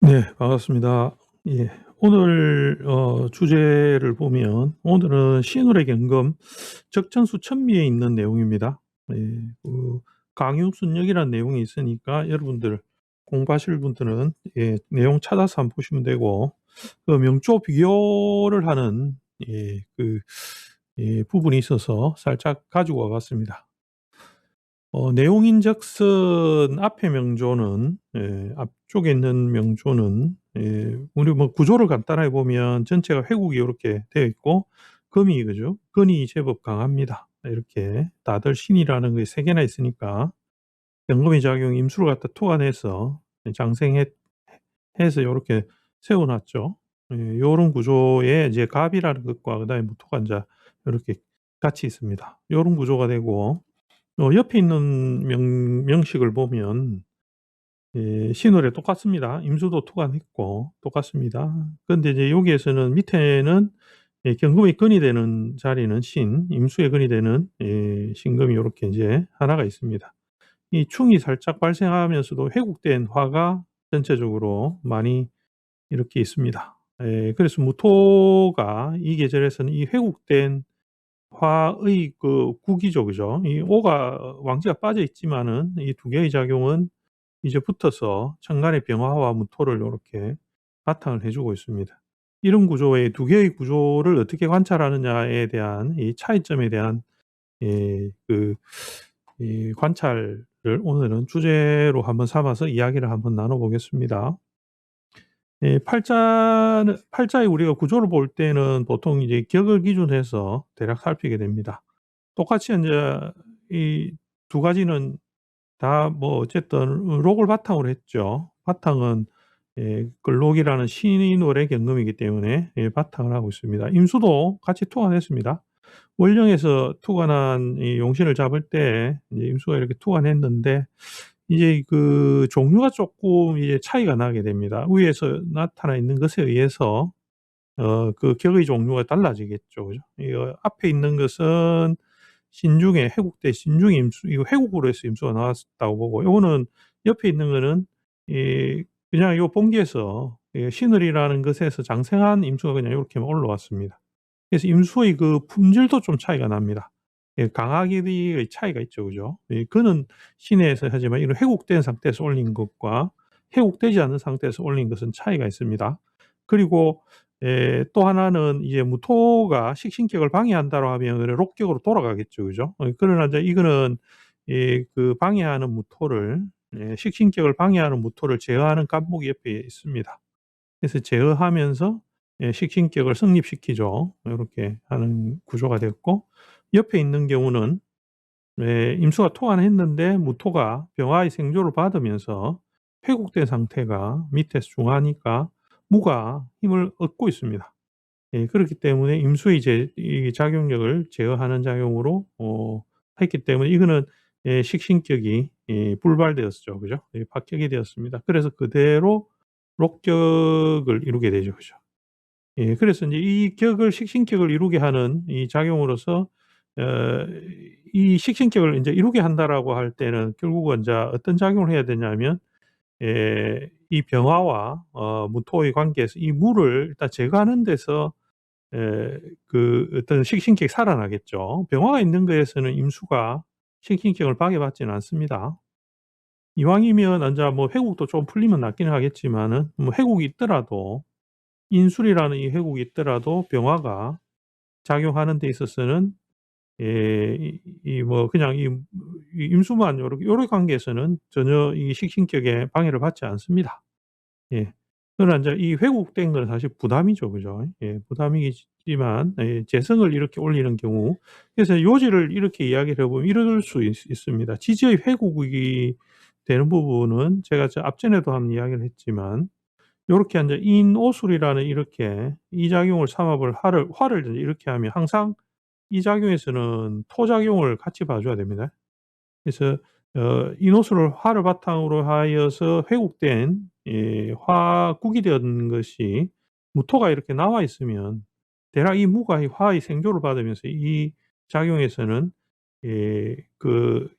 네, 반갑습니다. 예. 오늘 주제를 보면 오늘은 신울의 경금 적천수 천미에 있는 내용입니다. 예. 강유순역이라는 내용이 있으니까 여러분들 공부하실 분들은 내용 찾아서 한번 보시면 되고, 그 명조 비교를 하는 부분이 있어서 살짝 가지고 와 봤습니다. 내용인즉슨 앞에 명조는, 앞쪽에 있는 명조는, 우리 뭐 구조를 간단하게 보면 전체가 회국이 이렇게 되어 있고, 금이, 그죠? 근이 제법 강합니다. 이렇게 다들 신이라는 게 세 개나 있으니까 경금의 작용, 임수를 갖다 투관해서 장생해 해서 이렇게 세워놨죠. 요런 구조에 이제 갑이라는 것과 그다음에 무토가 이제 이렇게 같이 있습니다. 요런 구조가 되고, 옆에 있는 명식을 보면 신월에 똑같습니다. 임수도 투관했고 똑같습니다. 근데 이제 여기에서는 밑에는 경금의 근이 되는 자리는 신, 임수의 근이 되는 신금이 요렇게 이제 하나가 있습니다. 이 충이 살짝 발생하면서도 회국된 화가 전체적으로 많이 이렇게 있습니다. 그래서 무토가 이 계절에서는 이 회국된 화의 그 국이죠. 그죠? 이 오가 왕지가 빠져 있지만은 이 두 개의 작용은 이제 붙어서 천간의 병화와 무토를 요렇게 바탕을 해 주고 있습니다. 이런 구조의 두 개의 구조를 어떻게 관찰하느냐에 대한 이 차이점에 대한 예 그 이 관찰을 오늘은 주제로 한번 삼아서 이야기를 한번 나눠 보겠습니다. 팔자의 우리가 구조를 볼 때는 보통 이제 격을 기준으로 해서 대략 살피게 됩니다. 똑같이 인제 이 두 가지는 다 뭐 어쨌든 록을 바탕으로 했죠. 바탕은 글록이라는 신의 경금이기 때문에 바탕을 하고 있습니다. 임수도 같이 투관했습니다. 원령에서 투관한 이 용신을 잡을 때 이제 임수가 이렇게 투관했는데, 이제 그 종류가 쪼끔 이제 차이가 나게 됩니다. 위에서 나타나 있는 것에 의해서 그 격의 종류가 달라지겠죠. 그죠? 이거 앞에 있는 것은 신중에 회국대 신중의 임수, 이거 회국으로 해서 임수가 나왔다고 보고, 요거는 옆에 있는 거는 이 그냥 요 봉기에서 신을이라는 것에서 장생한 임수가 그냥 요렇게만 올라왔습니다. 그래서 임수의 그 품질도 좀 차이가 납니다. 강하기의 차이가 있죠. 그죠? 그는 신에서 하지만 이런 회국된 상태에서 올린 것과 회국되지 않은 상태에서 올린 것은 차이가 있습니다. 그리고 또 하나는 이제 무토가 식신격을 방해한다고 하면 그래 록격으로 돌아가겠죠. 그죠? 그러나 이제 이거는 그 방해하는 무토를, 식신격을 방해하는 무토를 제어하는 간목이 옆에 있습니다. 그래서 제어하면서 식신격을 성립시키죠. 요렇게 하는 구조가 되었고, 옆에 있는 경우는 임수가 토관했는데 무토가 병화의 생조를 받으면서 회국된 상태가 밑에서 중하니까 무가 힘을 얻고 있습니다. 그렇기 때문에 임수의 이 작용력을 제어하는 작용으로 했기 때문에 이거는 식신격이 불발되었죠. 그죠? 박격이 되었습니다. 그래서 그대로 록격을 이루게 되죠. 그죠? 그래서 인제 이 격을 식신격을 이루게 하는 이 작용으로서 어 이 식신격을 인제 이루게 한다라고 할 때는 결국은 인제 어떤 작용을 해야 되냐면, 이 병화와 무토의 관계에서 이 무를 일단 제거하는 데서 그 어떤 식신격이 살아나겠죠. 병화가 있는 거에서는 임수가 식신격을 방해받지는 않습니다. 이왕이면 인제 뭐 회국도 좀 풀리면 낫기는 하겠지만은, 뭐 회국이 있더라도 인술이라는 이 회국이 있더라도 병화가 작용하는 데 있어서는 뭐 그냥 이 임수만 요런 관계에서는 전혀 이 식신격에 방해를 받지 않습니다. 예. 그러나 인제 이 회국된 건 사실 부담이죠. 그죠? 부담이지만 재성을 이렇게 올리는 경우, 그래서 요지를 이렇게 이야기를 해 보면 이럴 수 있습니다. 지지의 회국이 되는 부분은 제가 앞전에도 한번 이야기를 했지만, 요렇게 인제 인오술이라는 이렇게 이 작용을 삼아 화를 이제 이렇게 하면 항상 이 작용에서는 토 작용을 같이 봐 줘야 됩니다. 그래서 인오술을 화를 바탕으로 하여서 회국된 화국이 된 것이 무토가 이렇게 나와 있으면 대략 이 무가 이 화의 생조를 받으면서 이 작용에서는 그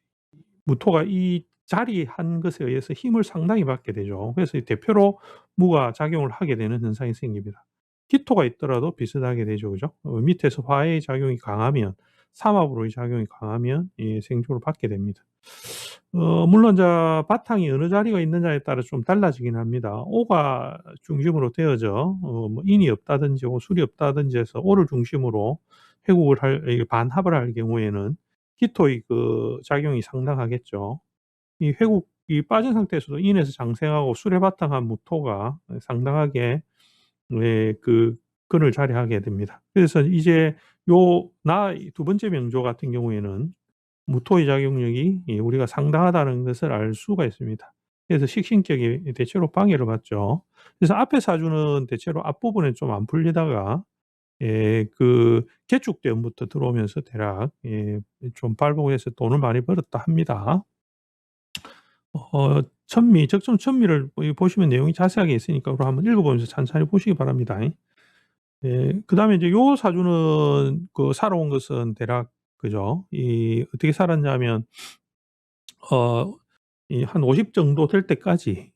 무토가 이 자리 한 것에 의해서 힘을 상당히 받게 되죠. 그래서 이 대표로 무가 작용을 하게 되는 현상이 생깁니다. 기토가 있더라도 비슷하게 되죠. 그죠? 밑에서 화의 작용이 강하면, 삼합으로의 작용이 강하면 생조를 받게 됩니다. 물론 바탕이 어느 자리가 있느냐에 따라 좀 달라지긴 합니다. 오가 중심으로 되어져 뭐 인이 없다든지 술이 없다든지 해서 오를 중심으로 회국을 반합을 할 경우에는 기토의 그 작용이 상당하겠죠. 이 회국이 빠진 상태에서도 인에서 장생하고 술에 바탕한 무토가 상당하게 그 근을 자리하게 됩니다. 그래서 이제 두 번째 명조 같은 경우에는 무토의 작용력이 우리가 상당하다는 것을 알 수가 있습니다. 그래서 식신격이 대체로 방해를 받죠. 그래서 앞에 사주는 대체로 앞부분에 좀 안 풀리다가 그 개축대운부터 들어오면서 대략 좀 발복해서 돈을 많이 벌었다 합니다. 적정 천미를 보시면 내용이 자세하게 있으니까 그거 한번 읽어보면서 찬찬히 보시기 바랍니다. 그다음에 이제 요 사주는 살아온 것은 대략 그죠? 어떻게 살았냐면 한 50 정도 될 때까지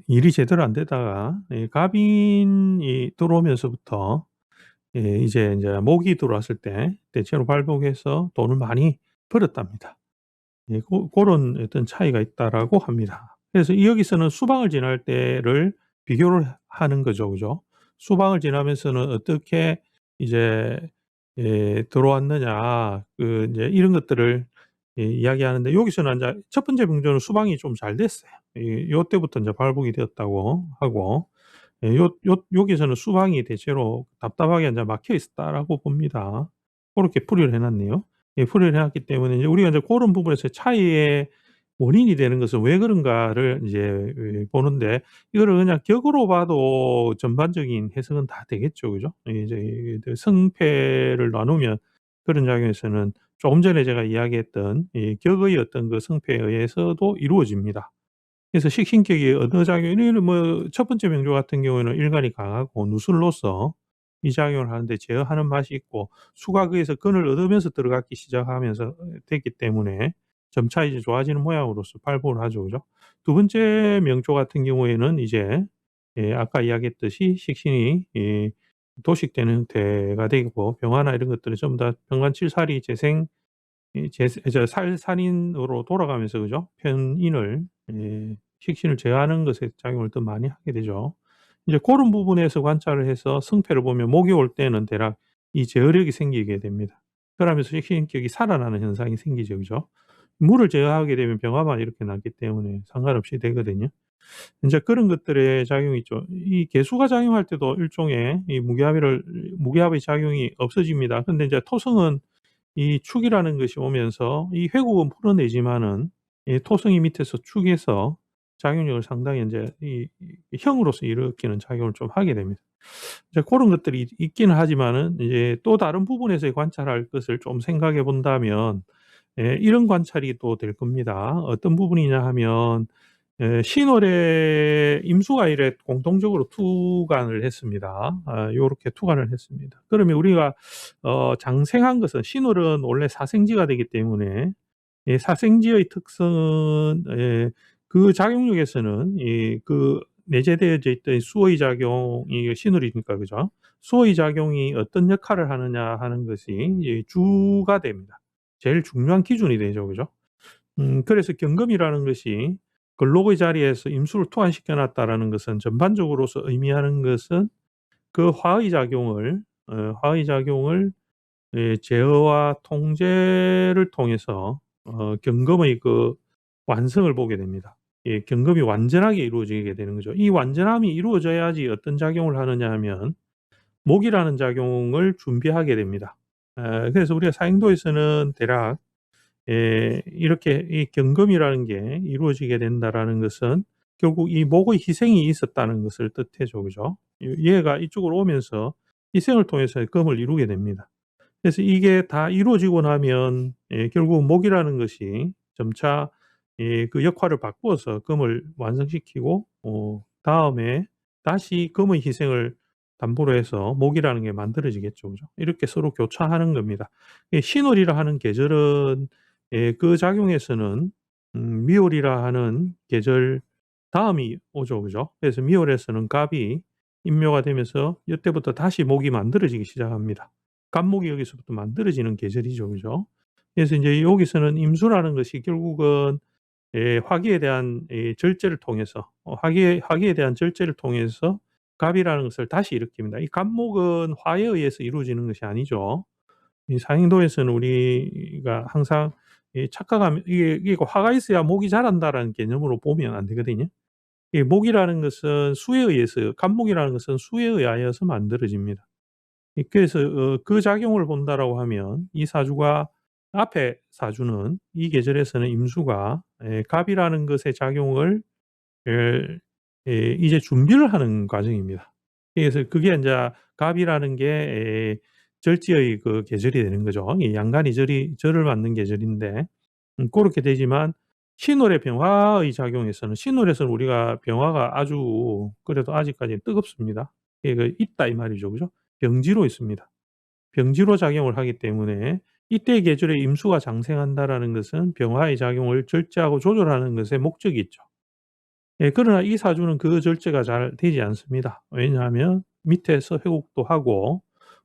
일이 제대로 안 되다가 갑인이 들어오면서부터 이제 목이 들어왔을 때 대체로 발복해서 돈을 많이 벌었답니다. 고런 어떤 차이가 있다라고 합니다. 그래서 여기서는 수방을 지날 때를 비교를 하는 거죠. 그죠? 수방을 지나면서는 어떻게 이제 들어왔느냐 인제 이런 것들을 이야기하는데 여기서는 인제 첫 번째 병조는 수방이 좀 잘 됐어요. 요때부터 인제 발복이 되었다고 하고 여기서는 수방이 대체로 답답하게 인제 막혀 있었다라고 봅니다. 고렇게 풀이를 해 놨네요. 풀이를 해 놨기 때문에 이제 우리가 인제 고런 부분에서 차이의 원인이 되는 것은 왜 그런가를 이제 보는데 이거를 그냥 격으로 봐도 전반적인 해석은 다 되겠죠. 그죠? 이제 성패를 나누면 그런 작용에서는 조금 전에 제가 이야기했던 이 격의 어떤 그 성패에 의해서도 이루어집니다. 그래서 식신격이 어느 작용이 뭐 첫 번째 명조 같은 경우에는 일간이 강하고 누술로서 이 작용을 하는데 제어하는 맛이 있고 수가 거기서 근을 얻으면서 들어가기 시작하면서 됐기 때문에 점차 이제 좋아지는 모양으로서 발복을 하죠. 그죠? 두 번째 명조 같은 경우에는 이제 아까 이야기했듯이 식신이 도식되는 형태가 되고 병화나 이런 것들은 전부 다 병관칠살이 재생 이 제세 저 살 살인으로 돌아가면서 그죠? 편인을 식신을 제어하는 것에 작용을 더 많이 하게 되죠. 이제 고런 부분에서 관찰을 해서 승패를 보면 목이 올 때는 대략 이 제어력이 생기게 됩니다. 그러면서 식신격이 살아나는 현상이 생기죠. 그죠? 물을 제어하게 되면 병화만 이렇게 나기 때문에 상관없이 되거든요. 인제 그런 것들의 작용이 있죠. 이 개수가 작용할 때도 일종의 이 무기합의 작용이 없어집니다. 근데 인제 토성은 이 축이라는 것이 오면서 이 회국은 풀어내지만은 토성이 밑에서 축에서 작용력을 상당히 인제 형으로서 일으키는 작용을 좀 하게 됩니다. 이제 고런 것들이 있기는 하지만은 이제 또 다른 부분에서의 관찰할 것을 좀 생각해 본다면 이런 관찰이 또 될 겁니다. 어떤 부분이냐 하면 신월에 임수가일에 공통적으로 투관을 했습니다. 요렇게 투관을 했습니다. 그러면 우리가 장생한 것은 신월은 원래 사생지가 되기 때문에 사생지의 특성은 그 작용력에서는 내재되어져 있던 수의 작용이 신월이니까 그죠? 수의 작용이 어떤 역할을 하느냐 하는 것이 이제 주가 됩니다. 제일 중요한 기준이 되죠. 그죠? 그래서 경금이라는 것이 근록의 자리에서 임수를 투환시켜 놨다라는 것은 전반적으로서 의미하는 것은 그 화의 작용을 제어와 통제를 통해서 경금의 그 완성을 보게 됩니다. 경금이 완전하게 이루어지게 되는 거죠. 이 완전함이 이루어져야지 어떤 작용을 하느냐 하면 목이라는 작용을 준비하게 됩니다. 그래서 우리가 사행도에서는 대략 이렇게 이 경금이라는 게 이루어지게 된다라는 것은 결국 이 목의 희생이 있었다는 것을 뜻해죠. 그죠? 얘가 이쪽으로 오면서 희생을 통해서 금을 이루게 됩니다. 그래서 이게 다 이루어지고 나면 결국 목이라는 것이 점차 그 역할을 바꾸어서 금을 완성시키고 다음에 다시 금의 희생을 담보로 해서 목이라는 게 만들어지겠죠. 그죠? 이렇게 서로 교차하는 겁니다. 신월이라 하는 계절은 그 작용에서는 미월이라 하는 계절 다음이 오죠. 그죠? 그래서 미월에서는 갑이 인묘가 되면서 이때부터 다시 목이 만들어지기 시작합니다. 갑목이 여기서부터 만들어지는 계절이죠. 그죠? 그래서 인제 여기서는 임수라는 것이 결국은 화기에 대한 절제를 통해서 화기에 대한 절제를 통해서 갑이라는 것을 다시 일으킵니다. 이 갑목은 화에 의해서 이루어지는 것이 아니죠. 이 사행도에서는 우리가 항상 착각하면 이게 화가 있어야 목이 자란다라는 개념으로 보면 안 되거든요. 이 목이라는 것은 수에 의해서 갑목이라는 것은 수에 의하여서 만들어집니다. 그래서 그 작용을 본다라고 하면 이 사주가 앞에 사주는 이 계절에서는 임수가 갑이라는 것의 작용을 이제 준비를 하는 과정입니다. 그래서 그게 인자 갑이라는 게 절지의 그 계절이 되는 거죠. 이 양간이 절을 맞는 계절인데 고렇게 되지만 신월의 병화의 작용에서는 신월에서는 우리가 병화가 아주 그래도 아직까지는 뜨겁습니다. 그 있다 이 말이죠. 그죠? 병지로 있습니다. 병지로 작용을 하기 때문에 이때 계절에 임수가 장생한다라는 것은 병화의 작용을 절제하고 조절하는 것에 목적이 있죠. 그러나 이 사주는 그 절제가 잘 되지 않습니다. 왜냐하면 밑에서 회국도 하고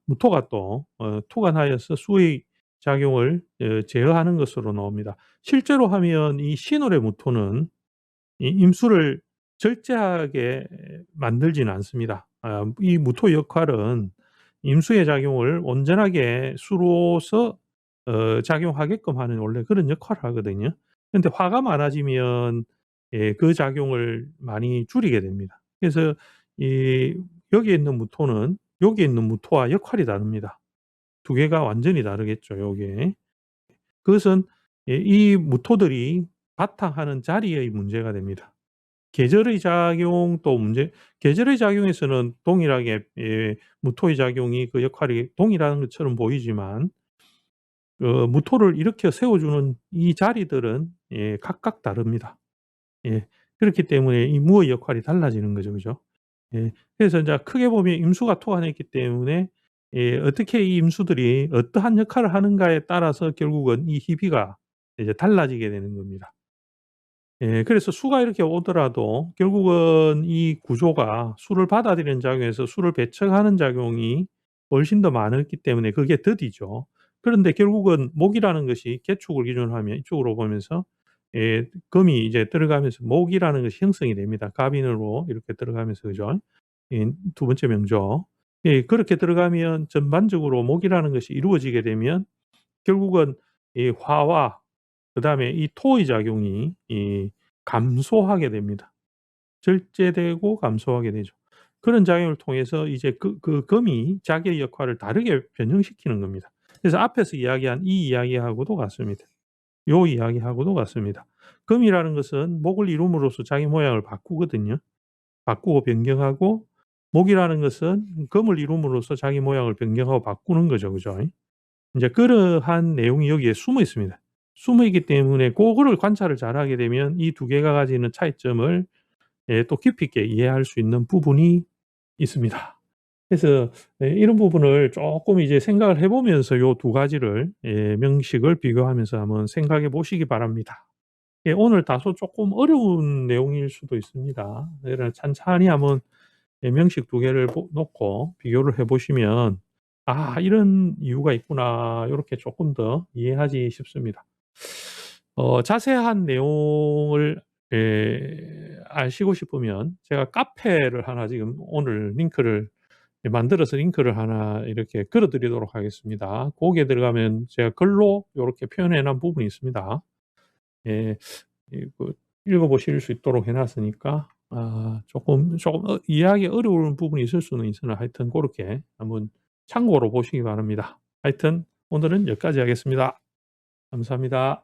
무토가 또 토관하여서 수의 작용을 제어하는 것으로 나옵니다. 실제로 하면 이 신월의 무토는 이 임수를 절제하게 만들지는 않습니다. 이 무토 역할은 임수의 작용을 온전하게 수로서 작용하게끔 하는 원래 그런 역할을 하거든요. 근데 화가 많아지면 그 작용을 많이 줄이게 됩니다. 그래서 이 여기에 있는 무토는 여기에 있는 무토와 역할이 다릅니다. 두 개가 완전히 다르겠죠, 요게. 그것은 이 무토들이 바탕하는 자리의 문제가 됩니다. 계절의 작용도 계절의 작용에서는 동일하게 무토의 작용이 그 역할이 동일한 것처럼 보이지만 무토를 일으켜 세워주는 이 자리들은 각각 다릅니다. 예. 그렇기 때문에 이 무의 역할이 달라지는 거죠. 그죠? 예. 그래서 인자 크게 보면 임수가 토관했기 때문에 어떻게 이 임수들이 어떠한 역할을 하는가에 따라서 결국은 이 희비가 이제 달라지게 되는 겁니다. 그래서 수가 이렇게 오더라도 결국은 이 구조가 수를 받아들이는 작용에서 수를 배척하는 작용이 훨씬 더 많았기 때문에 그게 더디죠. 그런데 결국은 목이라는 것이 계축을 기준으로 하면 이쪽으로 보면서 금이 이제 들어가면서 목이라는 것이 형성이 됩니다. 갑인으로 이렇게 들어가면서 그죠? 두 번째 명조. 그렇게 들어가면 전반적으로 목이라는 것이 이루어지게 되면 결국은 이 화와 그다음에 이 토의 작용이 감소하게 됩니다. 절제되고 감소하게 되죠. 그런 작용을 통해서 이제 그 금이 자기의 역할을 다르게 변형시키는 겁니다. 그래서 앞에서 이야기한 이 이야기하고도 같습니다. 요 이야기하고도 같습니다. 금이라는 것은 목을 이룸으로써 자기 모양을 바꾸거든요. 바꾸고 변경하고 목이라는 것은 금을 이룸으로써 자기 모양을 변경하고 바꾸는 거죠. 그죠? 인제 그러한 내용이 여기에 숨어 있습니다. 숨어 있기 때문에 고거를 관찰을 잘하게 되면 이 두 개가 가지는 차이점을 또 깊이 있게 이해할 수 있는 부분이 있습니다. 그래서 이런 부분을 쪼끔 이제 생각을 해 보면서 요 두 가지를 명식을 비교하면서 한번 생각해 보시기 바랍니다. 오늘 다소 쪼끔 어려운 내용일 수도 있습니다. 그러나 찬찬히 한번 명식 두 개를 놓고 비교를 해 보시면 '아 이런 이유가 있구나.' 요렇게 쪼끔 더 이해하지 싶습니다. 자세한 내용을 아시고 싶으면 제가 카페를 하나 지금 오늘 링크를 만들어서 링크를 하나 이렇게 걸어 드리도록 하겠습니다. 거기에 들어가면 제가 글로 요렇게 표현해 놓은 부분이 있습니다. 예. 그 읽어 보실 수 있도록 해 놨으니까 쪼끔 이해하기 어려운 부분이 있을 수는 있으나 하여튼 고렇게 한번 참고로 보시기 바랍니다. 하여튼 오늘은 여기까지 하겠습니다. 감사합니다.